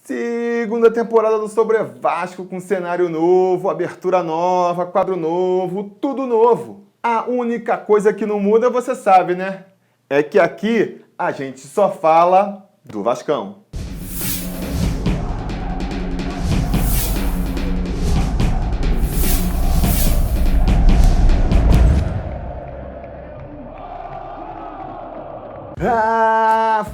Segunda temporada do Sobre Vasco com cenário novo, abertura nova, quadro novo, tudo novo. A única coisa que não muda, você sabe, né? É que aqui a gente só fala do Vascão.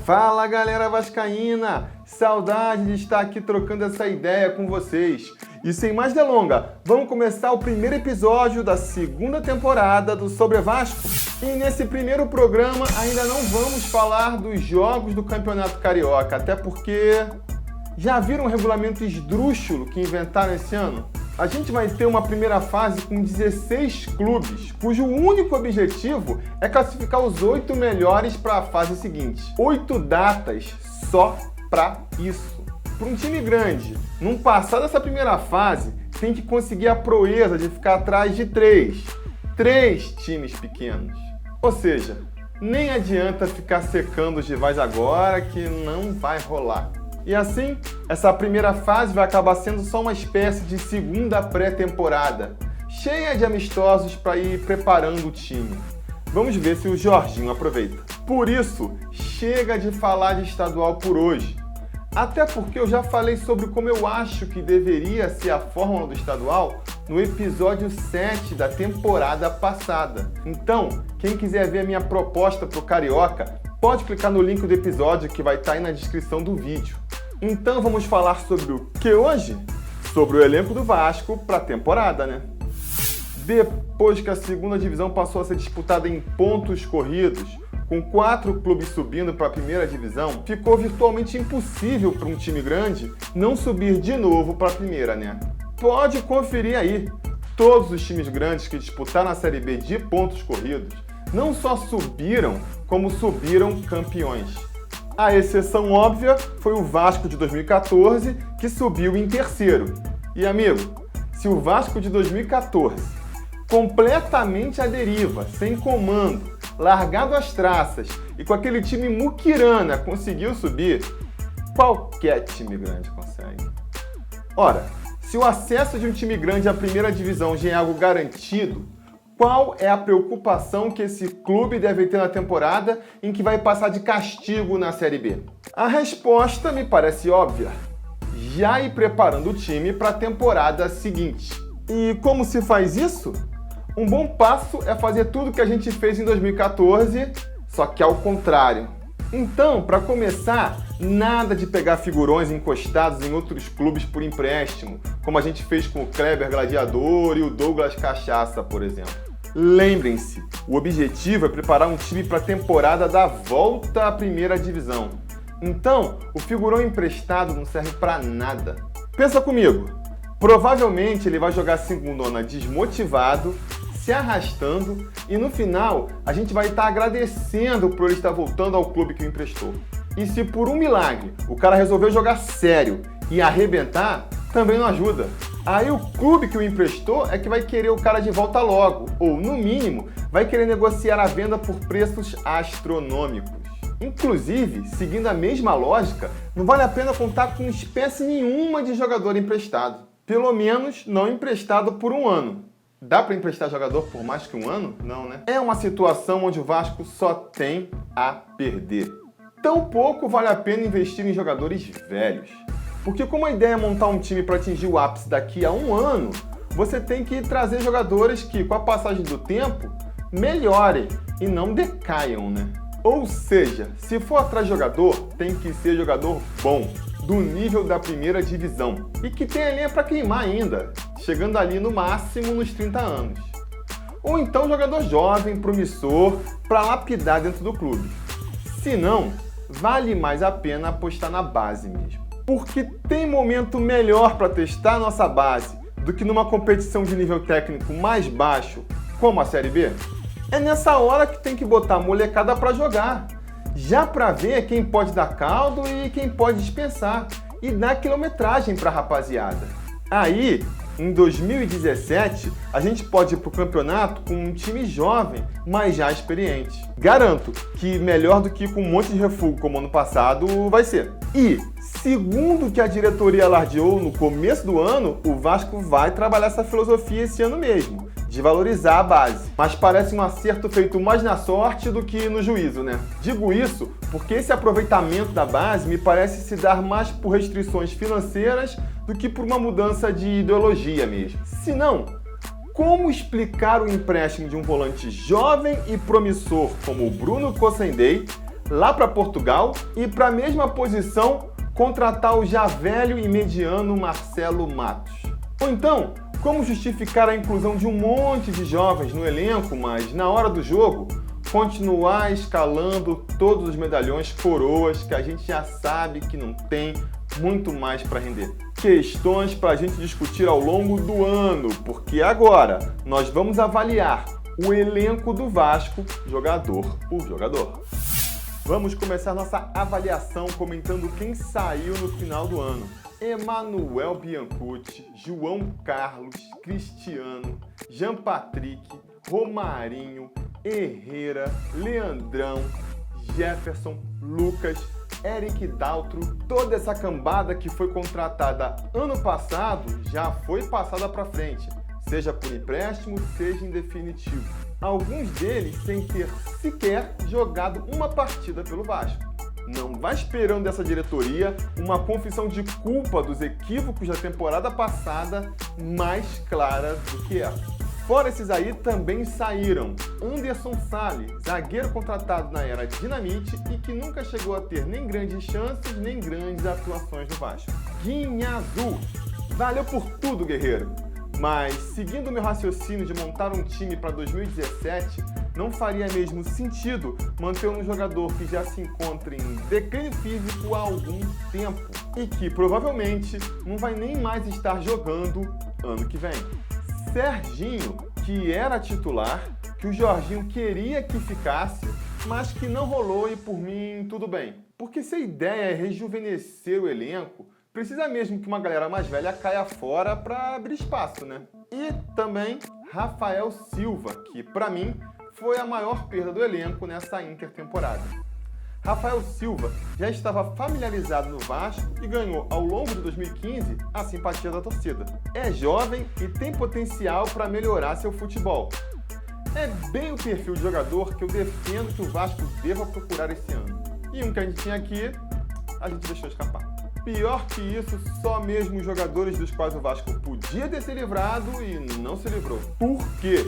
Fala galera vascaína! Saudade de estar aqui trocando essa ideia com vocês. E sem mais delonga, vamos começar o primeiro episódio da segunda temporada do Sobre Vasco. E nesse primeiro programa ainda não vamos falar dos jogos do Campeonato Carioca, até porque já viram o regulamento esdrúxulo que inventaram esse ano? A gente vai ter uma primeira fase com 16 clubes, cujo único objetivo é classificar os 8 melhores para a fase seguinte. 8 datas só para isso. Para um time grande, não passar dessa primeira fase, tem que conseguir a proeza de ficar atrás de 3 times pequenos. Ou seja, nem adianta ficar secando os rivais agora que não vai rolar. E assim, essa primeira fase vai acabar sendo só uma espécie de segunda pré-temporada, cheia de amistosos para ir preparando o time. Vamos ver se o Jorginho aproveita. Por isso, chega de falar de estadual por hoje. Até porque eu já falei sobre como eu acho que deveria ser a fórmula do estadual no episódio 7 da temporada passada. Então, quem quiser ver a minha proposta pro Carioca, pode clicar no link do episódio que vai estar aí na descrição do vídeo. Então vamos falar sobre o que hoje? Sobre o elenco do Vasco para a temporada, né? Depois que a segunda divisão passou a ser disputada em pontos corridos, com 4 clubes subindo para a primeira divisão, ficou virtualmente impossível para um time grande não subir de novo para a primeira, né? Pode conferir aí. Todos os times grandes que disputaram a Série B de pontos corridos não só subiram, como subiram campeões. A exceção óbvia foi o Vasco de 2014, que subiu em terceiro. E amigo, se o Vasco de 2014, completamente à deriva, sem comando, largado às traças e com aquele time muquirana conseguiu subir, qualquer time grande consegue. Ora, se o acesso de um time grande à primeira divisão já é algo garantido, qual é a preocupação que esse clube deve ter na temporada em que vai passar de castigo na Série B? A resposta me parece óbvia. Já ir preparando o time para a temporada seguinte. E como se faz isso? Um bom passo é fazer tudo que a gente fez em 2014, só que ao contrário. Então, para começar, nada de pegar figurões encostados em outros clubes por empréstimo, como a gente fez com o Kleber Gladiador e o Douglas Cachaça, por exemplo. Lembrem-se, o objetivo é preparar um time para a temporada da volta à primeira divisão. Então, o figurão emprestado não serve para nada. Pensa comigo, provavelmente ele vai jogar segundona desmotivado, se arrastando e no final a gente vai estar agradecendo por ele estar voltando ao clube que o emprestou. E se por um milagre o cara resolveu jogar sério e arrebentar, também não ajuda. Aí o clube que o emprestou é que vai querer o cara de volta logo, ou no mínimo, vai querer negociar a venda por preços astronômicos. Inclusive, seguindo a mesma lógica, não vale a pena contar com espécie nenhuma de jogador emprestado. Pelo menos não emprestado por um ano. Dá para emprestar jogador por mais que um ano? Não, né? É uma situação onde o Vasco só tem a perder. Tampouco vale a pena investir em jogadores velhos. Porque como a ideia é montar um time para atingir o ápice daqui a um ano, você tem que trazer jogadores que, com a passagem do tempo, melhorem e não decaiam, né? Ou seja, se for atrás de jogador, tem que ser jogador bom, do nível da primeira divisão e que tenha linha para queimar ainda, chegando ali no máximo nos 30 anos. Ou então jogador jovem, promissor, para lapidar dentro do clube. Se não, vale mais a pena apostar na base mesmo. Porque tem momento melhor para testar a nossa base do que numa competição de nível técnico mais baixo, como a Série B? É nessa hora que tem que botar a molecada para jogar, já para ver quem pode dar caldo e quem pode dispensar, e dar quilometragem para a rapaziada. Aí, em 2017, a gente pode ir para o campeonato com um time jovem, mas já experiente. Garanto que melhor do que com um monte de refúgio como ano passado vai ser. E Segundo o que a diretoria alardeou no começo do ano, o Vasco vai trabalhar essa filosofia esse ano mesmo, de valorizar a base. Mas parece um acerto feito mais na sorte do que no juízo, né? Digo isso porque esse aproveitamento da base me parece se dar mais por restrições financeiras do que por uma mudança de ideologia mesmo. Se não, como explicar o empréstimo de um volante jovem e promissor como o Bruno Cossendei lá para Portugal e para a mesma posição contratar o já velho e mediano Marcelo Matos? Ou então, como justificar a inclusão de um monte de jovens no elenco, mas na hora do jogo, continuar escalando todos os medalhões coroas que a gente já sabe que não tem muito mais para render? Questões para a gente discutir ao longo do ano, porque agora nós vamos avaliar o elenco do Vasco, jogador por jogador. Vamos começar nossa avaliação comentando quem saiu no final do ano. Emanuel Biancucci, João Carlos, Cristiano, Jean Patrick, Romarinho, Herrera, Leandrão, Jefferson, Lucas, Eric Daltro. Toda essa cambada que foi contratada ano passado já foi passada para frente, seja por empréstimo, seja em definitivo. Alguns deles sem ter sequer jogado uma partida pelo Vasco. Não vá esperando dessa diretoria uma confissão de culpa dos equívocos da temporada passada mais clara do que essa. Fora esses aí, também saíram Anderson Sali, zagueiro contratado na era Dinamite e que nunca chegou a ter nem grandes chances, nem grandes atuações no Vasco. Guinha Azul, valeu por tudo, guerreiro! Mas, seguindo o meu raciocínio de montar um time para 2017, não faria mesmo sentido manter um jogador que já se encontra em declínio físico há algum tempo e que provavelmente não vai nem mais estar jogando ano que vem. Serginho, que era titular, que o Jorginho queria que ficasse, mas que não rolou e por mim tudo bem. Porque se a ideia é rejuvenescer o elenco, precisa mesmo que uma galera mais velha caia fora para abrir espaço, né? E também Rafael Silva, que para mim foi a maior perda do elenco nessa intertemporada. Rafael Silva já estava familiarizado no Vasco e ganhou ao longo de 2015 a simpatia da torcida. É jovem e tem potencial para melhorar seu futebol. É bem o perfil de jogador que eu defendo que o Vasco deva procurar esse ano. E um que a gente tinha aqui, a gente deixou escapar. Pior que isso, só mesmo os jogadores dos quais o Vasco podia ter se livrado e não se livrou. Por quê?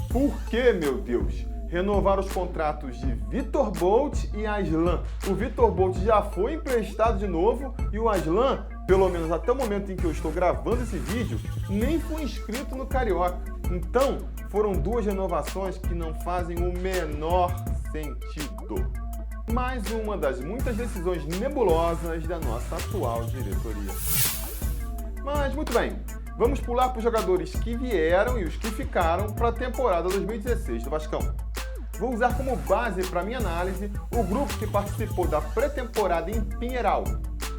Por quê, meu Deus? Renovar os contratos de Vitor Bolt e Aslan. O Vitor Bolt já foi emprestado de novo e o Aslan, pelo menos até o momento em que eu estou gravando esse vídeo, nem foi inscrito no Carioca. Então, foram duas renovações que não fazem o menor sentido. Mais uma das muitas decisões nebulosas da nossa atual diretoria. Mas, muito bem, vamos pular para os jogadores que vieram e os que ficaram para a temporada 2016 do Vascão. Vou usar como base para minha análise o grupo que participou da pré-temporada em Pinheiral.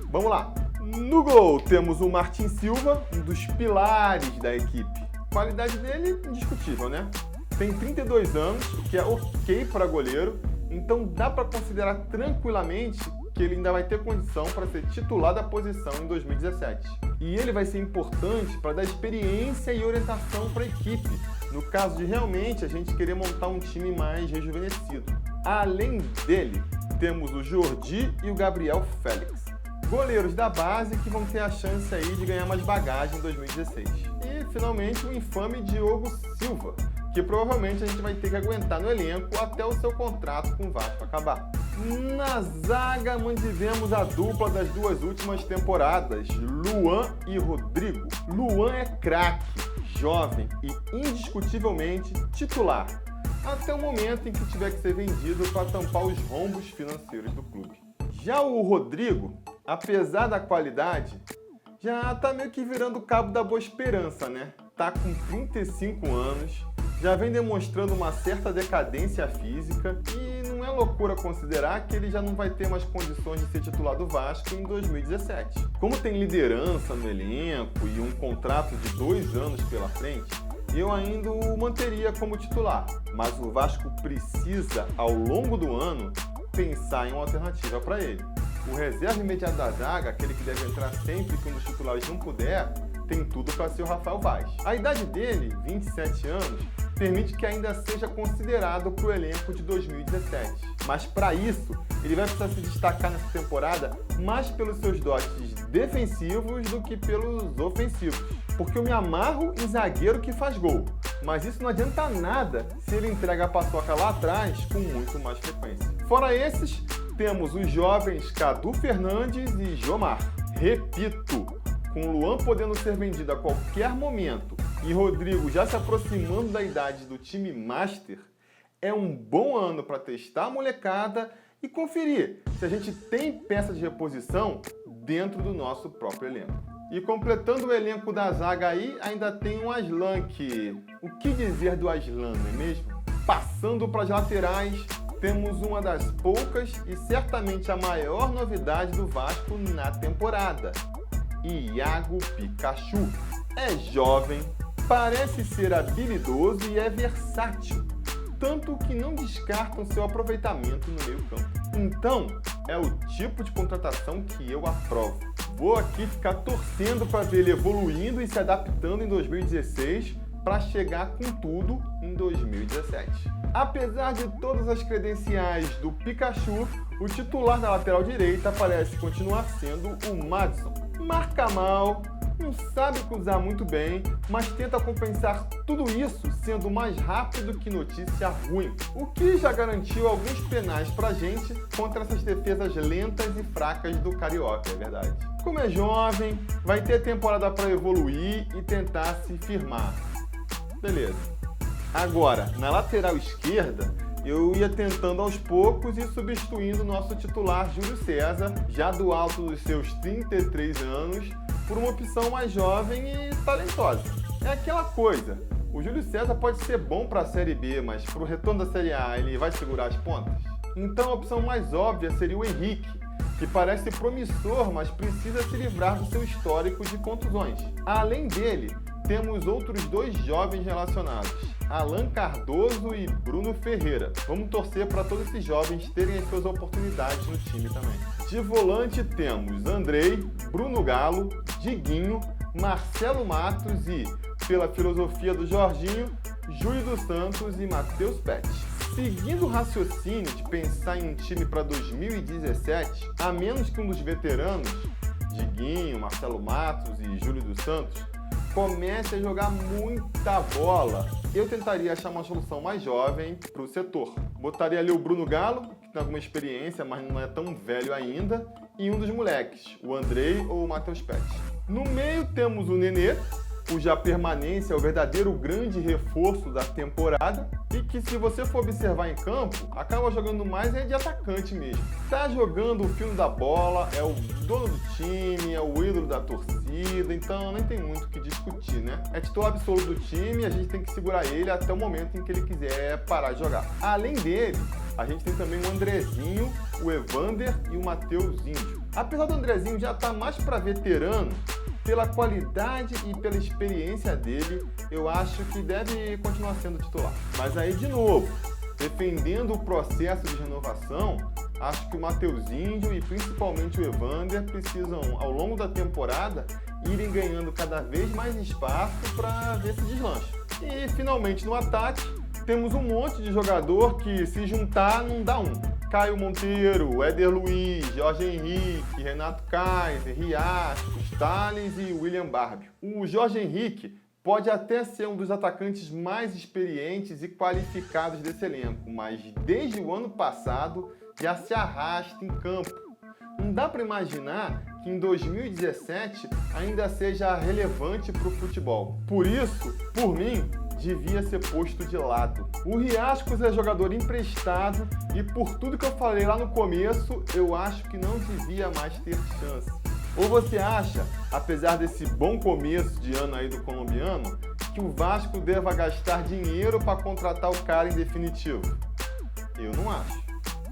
Vamos lá! No gol temos o Martin Silva, um dos pilares da equipe. A qualidade dele indiscutível, né? Tem 32 anos, o que é ok para goleiro, então dá para considerar tranquilamente que ele ainda vai ter condição para ser titular da posição em 2017. E ele vai ser importante para dar experiência e orientação para a equipe, no caso de realmente a gente querer montar um time mais rejuvenescido. Além dele, temos o Jordi e o Gabriel Félix, goleiros da base que vão ter a chance aí de ganhar mais bagagem em 2016. E, finalmente, o infame Diogo Silva, que provavelmente a gente vai ter que aguentar no elenco até o seu contrato com o Vasco acabar. Na zaga, mantivemos a dupla das duas últimas temporadas, Luan e Rodrigo. Luan é craque, jovem e indiscutivelmente titular, até o momento em que tiver que ser vendido para tampar os rombos financeiros do clube. Já o Rodrigo, apesar da qualidade, já tá meio que virando o cabo da boa esperança, né? Tá com 35 anos, já vem demonstrando uma certa decadência física e não é loucura considerar que ele já não vai ter mais condições de ser titular do Vasco em 2017. Como tem liderança no elenco e um contrato de 2 anos pela frente, eu ainda o manteria como titular, mas o Vasco precisa, ao longo do ano, pensar em uma alternativa para ele. O reserva imediato da zaga, aquele que deve entrar sempre que um dos titulares não puder, tem tudo para ser o Rafael Vaz. A idade dele, 27 anos, permite que ainda seja considerado para o elenco de 2017. Mas para isso, ele vai precisar se destacar nessa temporada mais pelos seus dotes defensivos do que pelos ofensivos. Porque eu me amarro em zagueiro que faz gol, mas isso não adianta nada se ele entrega a paçoca lá atrás com muito mais frequência. Fora esses, temos os jovens Cadu Fernandes e Jomar. Repito, com o Luan podendo ser vendido a qualquer momento e Rodrigo já se aproximando da idade do time Master, é um bom ano para testar a molecada e conferir se a gente tem peça de reposição dentro do nosso próprio elenco. E completando o elenco da zaga aí, ainda tem o Aslan, que... O que dizer do Aslan, não é mesmo? Passando para as laterais, temos uma das poucas e certamente a maior novidade do Vasco na temporada. Iago Pikachu. É jovem, parece ser habilidoso e é versátil, tanto que não descartam seu aproveitamento no meio-campo. Então, é o tipo de contratação que eu aprovo. Vou aqui ficar torcendo para ver ele evoluindo e se adaptando em 2016 para chegar com tudo em 2017. Apesar de todas as credenciais do Pikachu, o titular da lateral direita parece continuar sendo o Madison. Marca mal, não sabe cruzar muito bem, mas tenta compensar tudo isso sendo mais rápido que notícia ruim, o que já garantiu alguns penais pra gente contra essas defesas lentas e fracas do Carioca, é verdade. Como é jovem, vai ter temporada para evoluir e tentar se firmar. Beleza. Agora, na lateral esquerda, eu ia tentando aos poucos e substituindo o nosso titular Júlio César, já do alto dos seus 33 anos, por uma opção mais jovem e talentosa. É aquela coisa, o Júlio César pode ser bom para a Série B, mas para o retorno da Série A ele vai segurar as pontas? Então a opção mais óbvia seria o Henrique, que parece promissor, mas precisa se livrar do seu histórico de contusões. Além dele, temos outros dois jovens relacionados, Alan Cardoso e Bruno Ferreira. Vamos torcer para todos esses jovens terem as suas oportunidades no time também. De volante temos Andrei, Bruno Galo, Diguinho, Marcelo Matos e, pela filosofia do Jorginho, Júlio dos Santos e Matheus Pet. Seguindo o raciocínio de pensar em um time para 2017, a menos que um dos veteranos, Diguinho, Marcelo Matos e Júlio dos Santos, comece a jogar muita bola, eu tentaria achar uma solução mais jovem para o setor. Botaria ali o Bruno Galo, que tem alguma experiência, mas não é tão velho ainda, e um dos moleques, o Andrei ou o Matheus Pet. No meio temos o Nenê, cuja permanência é o verdadeiro grande reforço da temporada e que, se você for observar em campo, acaba jogando mais de atacante mesmo. Tá jogando o fino da bola, é o dono do time, é o ídolo da torcida, então nem tem muito o que discutir, né? É titular absoluto do time e a gente tem que segurar ele até o momento em que ele quiser parar de jogar. Além dele, a gente tem também o Andrezinho, o Evander e o Matheus Índio. Apesar do Andrezinho já estar mais para veterano, pela qualidade e pela experiência dele, eu acho que deve continuar sendo titular. Mas aí, de novo, defendendo o processo de renovação, acho que o Matheus Índio e principalmente o Evander precisam, ao longo da temporada, irem ganhando cada vez mais espaço para ver se deslancha. E, finalmente, no ataque, temos um monte de jogador que, se juntar, não dá um. Caio Monteiro, Éder Luiz, Jorge Henrique, Renato Kaiser, Riacho, Thales e William Barbio. O Jorge Henrique pode até ser um dos atacantes mais experientes e qualificados desse elenco, mas desde o ano passado já se arrasta em campo. Não dá para imaginar que em 2017 ainda seja relevante para o futebol. Por isso, por mim, devia ser posto de lado. O Riascos é jogador emprestado e, por tudo que eu falei lá no começo, eu acho que não devia mais ter chance. Ou você acha, apesar desse bom começo de ano aí do colombiano, que o Vasco deva gastar dinheiro para contratar o cara em definitivo? Eu não acho.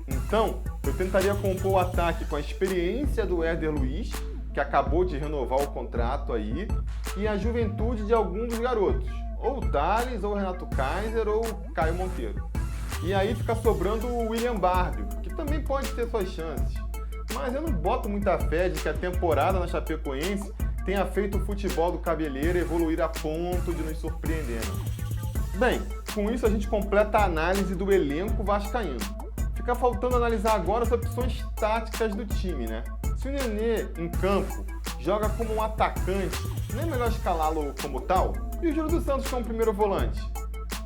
Então, eu tentaria compor o ataque com a experiência do Éder Luiz, que acabou de renovar o contrato aí, e a juventude de algum dos garotos, ou o Thales, ou o Renato Kaiser, ou o Caio Monteiro. E aí fica sobrando o William Barbio, que também pode ter suas chances. mas eu não boto muita fé de que a temporada na Chapecoense tenha feito o futebol do Cabeleira evoluir a ponto de nos surpreender. Bem, com isso a gente completa a análise do elenco vascaíno. Fica faltando analisar agora as opções táticas do time, né? Se o Nenê, em campo, joga como um atacante, não é melhor escalá-lo como tal? E o Júlio dos Santos como primeiro volante?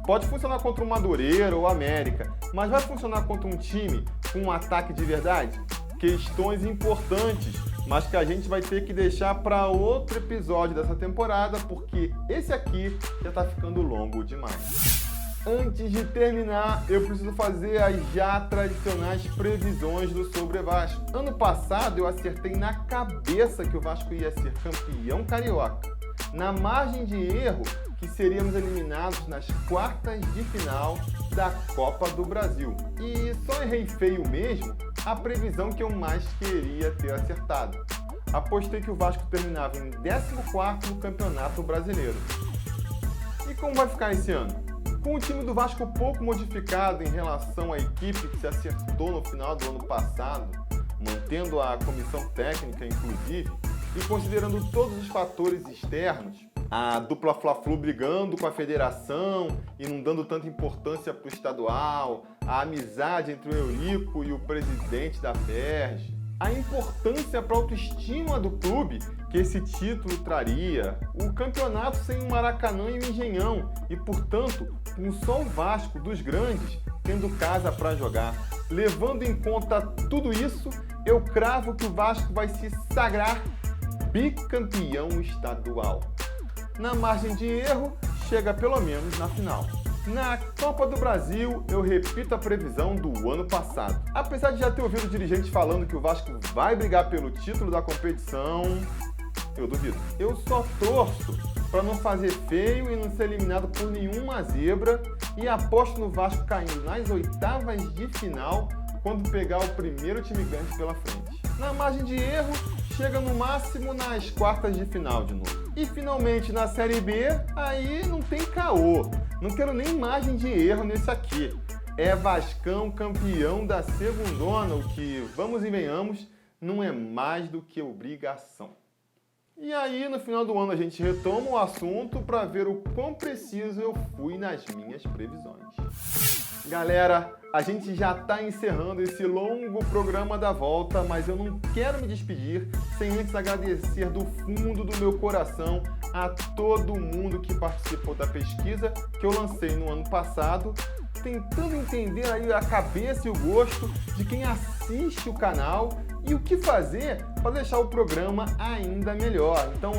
Pode funcionar contra o Madureira ou o América, mas vai funcionar contra um time com um ataque de verdade? Questões importantes, mas que a gente vai ter que deixar para outro episódio dessa temporada, porque esse aqui já está ficando longo demais. Antes de terminar, eu preciso fazer as já tradicionais previsões do Sobre Vasco. Ano passado eu acertei na cabeça que o Vasco ia ser campeão carioca, na margem de erro que seríamos eliminados nas quartas de final da Copa do Brasil. E só errei feio mesmo a previsão que eu mais queria ter acertado. Apostei que o Vasco terminava em 14º no Campeonato Brasileiro. E como vai ficar esse ano? Com o time do Vasco pouco modificado em relação à equipe que se acertou no final do ano passado, mantendo a comissão técnica inclusive, e considerando todos os fatores externos, a dupla Fla-Flu brigando com a federação e não dando tanta importância para o estadual, a amizade entre o Eurico e o presidente da FERJ, a importância para a autoestima do clube que esse título traria, o campeonato sem o Maracanã e o Engenhão e, portanto, com só o Vasco dos grandes tendo casa para jogar. Levando em conta tudo isso, eu cravo que o Vasco vai se sagrar bicampeão estadual. Na margem de erro, chega pelo menos na final. Na Copa do Brasil, eu repito a previsão do ano passado. Apesar de já ter ouvido dirigentes falando que o Vasco vai brigar pelo título da competição, eu duvido. Eu só torço para não fazer feio e não ser eliminado por nenhuma zebra e aposto no Vasco caindo nas oitavas de final quando pegar o primeiro time grande pela frente. Na margem de erro, chega no máximo nas quartas de final de novo. E finalmente na Série B, aí não tem caô. Não quero nem margem de erro nesse aqui. É Vascão campeão da segundona, o que, vamos e venhamos, não é mais do que obrigação. E aí, no final do ano, a gente retoma o assunto para ver o quão preciso eu fui nas minhas previsões. Galera, a gente já está encerrando esse longo programa da volta, mas eu não quero me despedir sem antes agradecer do fundo do meu coração a todo mundo que participou da pesquisa que eu lancei no ano passado, tentando entender aí a cabeça e o gosto de quem assiste o canal e o que fazer para deixar o programa ainda melhor. Então,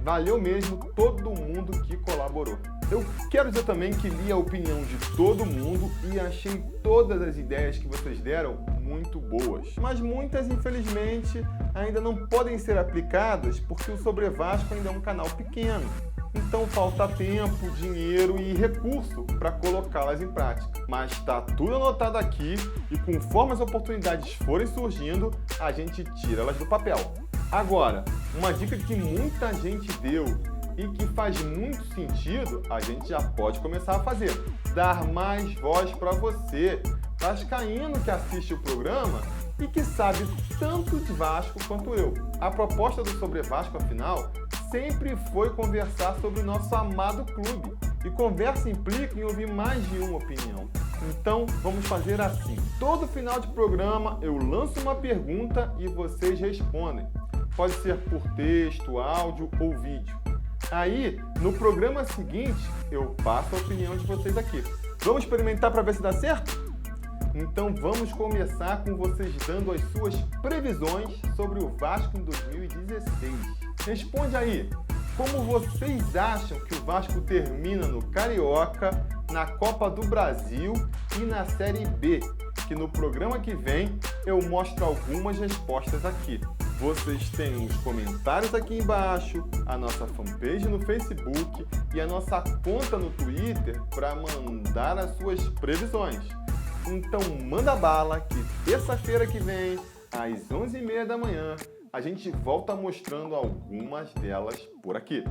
valeu mesmo todo mundo que colaborou. Eu quero dizer também que li a opinião de todo mundo e achei todas as ideias que vocês deram muito boas. Mas muitas, infelizmente, ainda não podem ser aplicadas porque o Sobre Vasco ainda é um canal pequeno. Então falta tempo, dinheiro e recurso para colocá-las em prática. Mas está tudo anotado aqui e conforme as oportunidades forem surgindo, a gente tira elas do papel. Agora, uma dica que muita gente deu e que faz muito sentido, a gente já pode começar a fazer. Dar mais voz para você, vascaíno que assiste o programa e que sabe tanto de Vasco quanto eu. A proposta do Sobre Vasco, afinal, sempre foi conversar sobre o nosso amado clube. E conversa implica em ouvir mais de uma opinião. Então, vamos fazer assim. Todo final de programa eu lanço uma pergunta e vocês respondem. Pode ser por texto, áudio ou vídeo. Aí, no programa seguinte, eu passo a opinião de vocês aqui. Vamos experimentar para ver se dá certo? Então vamos começar com vocês dando as suas previsões sobre o Vasco em 2016. Responde aí, como vocês acham que o Vasco termina no Carioca, na Copa do Brasil e na Série B? Que no programa que vem eu mostro algumas respostas aqui. Vocês têm os comentários aqui embaixo, a nossa fanpage no Facebook e a nossa conta no Twitter para mandar as suas previsões. Então manda bala que terça-feira que vem, às 11h30 da manhã, a gente volta mostrando algumas delas por aqui.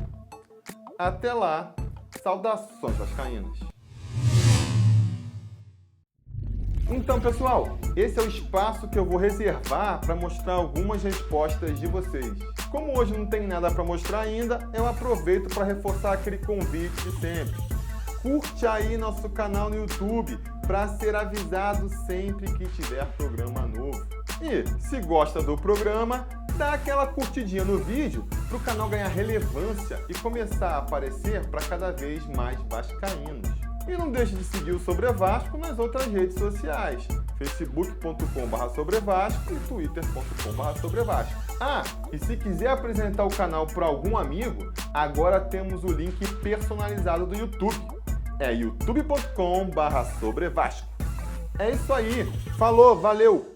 Até lá, saudações vascaínas! Então, pessoal, esse é o espaço que eu vou reservar para mostrar algumas respostas de vocês. Como hoje não tem nada para mostrar ainda, eu aproveito para reforçar aquele convite de sempre. Curte aí nosso canal no YouTube para ser avisado sempre que tiver programa novo. E, se gosta do programa, dá aquela curtidinha no vídeo para o canal ganhar relevância e começar a aparecer para cada vez mais vascaínos. E não deixe de seguir o Sobre Vasco nas outras redes sociais, facebook.com/sobrevasco e twitter.com/sobrevasco. Ah, e se quiser apresentar o canal para algum amigo, agora temos o link personalizado do YouTube. É youtube.com/sobrevasco. É isso aí. Falou, valeu!